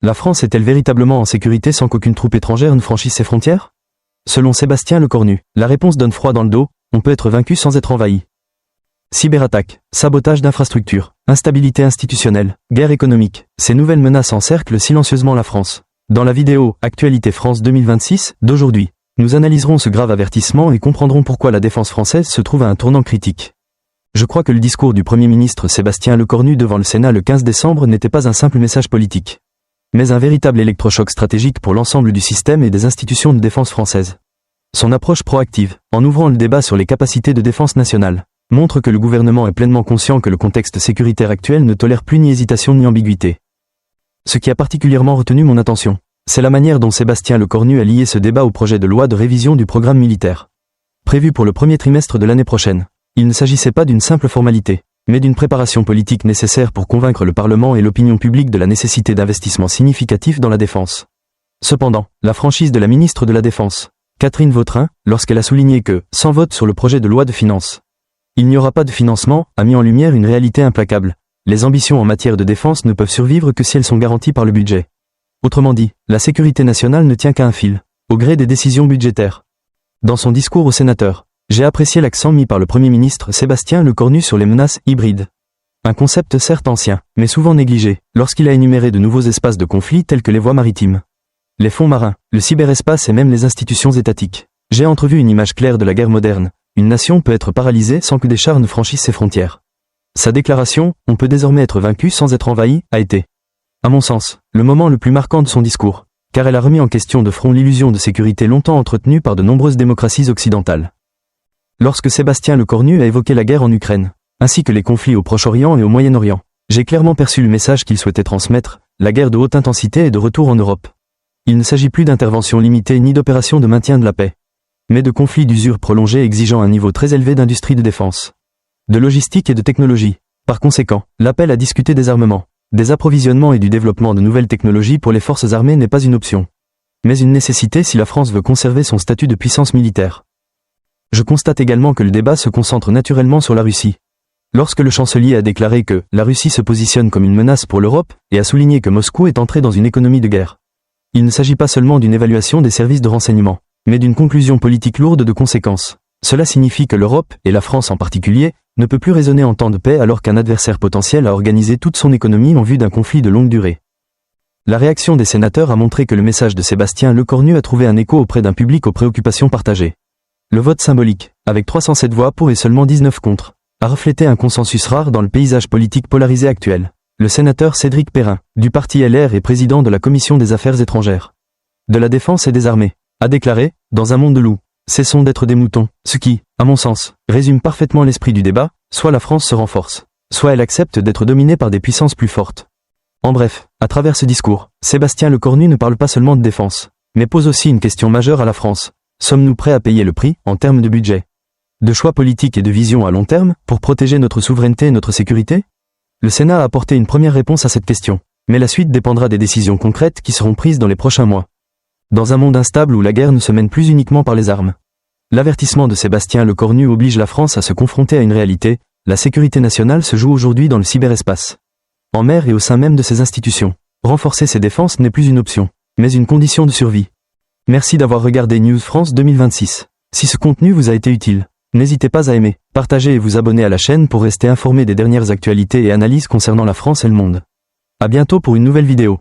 La France est-elle véritablement en sécurité sans qu'aucune troupe étrangère ne franchisse ses frontières? Selon Sébastien Lecornu, la réponse donne froid dans le dos, on peut être vaincu sans être envahi. Cyberattaques, sabotage d'infrastructures, instabilité institutionnelle, guerre économique, ces nouvelles menaces encerclent silencieusement la France. Dans la vidéo « Actualité France 2026 » d'aujourd'hui, nous analyserons ce grave avertissement et comprendrons pourquoi la défense française se trouve à un tournant critique. Je crois que le discours du Premier ministre Sébastien Lecornu devant le Sénat le 15 décembre n'était pas un simple message politique, mais un véritable électrochoc stratégique pour l'ensemble du système et des institutions de défense françaises. Son approche proactive, en ouvrant le débat sur les capacités de défense nationale, montre que le gouvernement est pleinement conscient que le contexte sécuritaire actuel ne tolère plus ni hésitation ni ambiguïté. Ce qui a particulièrement retenu mon attention, c'est la manière dont Sébastien Lecornu a lié ce débat au projet de loi de révision du programme militaire, prévu pour le premier trimestre de l'année prochaine. Il ne s'agissait pas d'une simple formalité, mais d'une préparation politique nécessaire pour convaincre le Parlement et l'opinion publique de la nécessité d'investissements significatifs dans la défense. Cependant, la franchise de la ministre de la Défense, Catherine Vautrin, lorsqu'elle a souligné que, sans vote sur le projet de loi de finances, il n'y aura pas de financement, a mis en lumière une réalité implacable. Les ambitions en matière de défense ne peuvent survivre que si elles sont garanties par le budget. Autrement dit, la sécurité nationale ne tient qu'à un fil, au gré des décisions budgétaires. Dans son discours aux sénateurs, j'ai apprécié l'accent mis par le Premier ministre Sébastien Lecornu sur les menaces hybrides. Un concept certes ancien, mais souvent négligé, lorsqu'il a énuméré de nouveaux espaces de conflit tels que les voies maritimes, les fonds marins, le cyberespace et même les institutions étatiques. J'ai entrevu une image claire de la guerre moderne. Une nation peut être paralysée sans que des chars ne franchissent ses frontières. Sa déclaration « On peut désormais être vaincu sans être envahi » a été, à mon sens, le moment le plus marquant de son discours, car elle a remis en question de front l'illusion de sécurité longtemps entretenue par de nombreuses démocraties occidentales. Lorsque Sébastien Lecornu a évoqué la guerre en Ukraine, ainsi que les conflits au Proche-Orient et au Moyen-Orient, j'ai clairement perçu le message qu'il souhaitait transmettre, la guerre de haute intensité est de retour en Europe. Il ne s'agit plus d'interventions limitées ni d'opérations de maintien de la paix, mais de conflits d'usure prolongés exigeant un niveau très élevé d'industrie de défense, de logistique et de technologie. Par conséquent, l'appel à discuter des armements, des approvisionnements et du développement de nouvelles technologies pour les forces armées n'est pas une option, mais une nécessité si la France veut conserver son statut de puissance militaire. Je constate également que le débat se concentre naturellement sur la Russie. Lorsque le chancelier a déclaré que la Russie se positionne comme une menace pour l'Europe et a souligné que Moscou est entré dans une économie de guerre, il ne s'agit pas seulement d'une évaluation des services de renseignement, mais d'une conclusion politique lourde de conséquences. Cela signifie que l'Europe, et la France en particulier, ne peut plus raisonner en temps de paix alors qu'un adversaire potentiel a organisé toute son économie en vue d'un conflit de longue durée. La réaction des sénateurs a montré que le message de Sébastien Lecornu a trouvé un écho auprès d'un public aux préoccupations partagées. Le vote symbolique, avec 307 voix pour et seulement 19 contre, a reflété un consensus rare dans le paysage politique polarisé actuel. Le sénateur Cédric Perrin, du parti LR et président de la Commission des Affaires étrangères, de la Défense et des Armées, a déclaré « Dans un monde de loups, cessons d'être des moutons », ce qui, à mon sens, résume parfaitement l'esprit du débat, soit la France se renforce, soit elle accepte d'être dominée par des puissances plus fortes. En bref, à travers ce discours, Sébastien Lecornu ne parle pas seulement de défense, mais pose aussi une question majeure à la France. Sommes-nous prêts à payer le prix, en termes de budget, de choix politiques et de vision à long terme, pour protéger notre souveraineté et notre sécurité? Le Sénat a apporté une première réponse à cette question, mais la suite dépendra des décisions concrètes qui seront prises dans les prochains mois. Dans un monde instable où la guerre ne se mène plus uniquement par les armes, l'avertissement de Sébastien Lecornu oblige la France à se confronter à une réalité, la sécurité nationale se joue aujourd'hui dans le cyberespace, en mer et au sein même de ses institutions. Renforcer ses défenses n'est plus une option, mais une condition de survie. Merci d'avoir regardé News France 2026. Si ce contenu vous a été utile, n'hésitez pas à aimer, partager et vous abonner à la chaîne pour rester informé des dernières actualités et analyses concernant la France et le monde. À bientôt pour une nouvelle vidéo.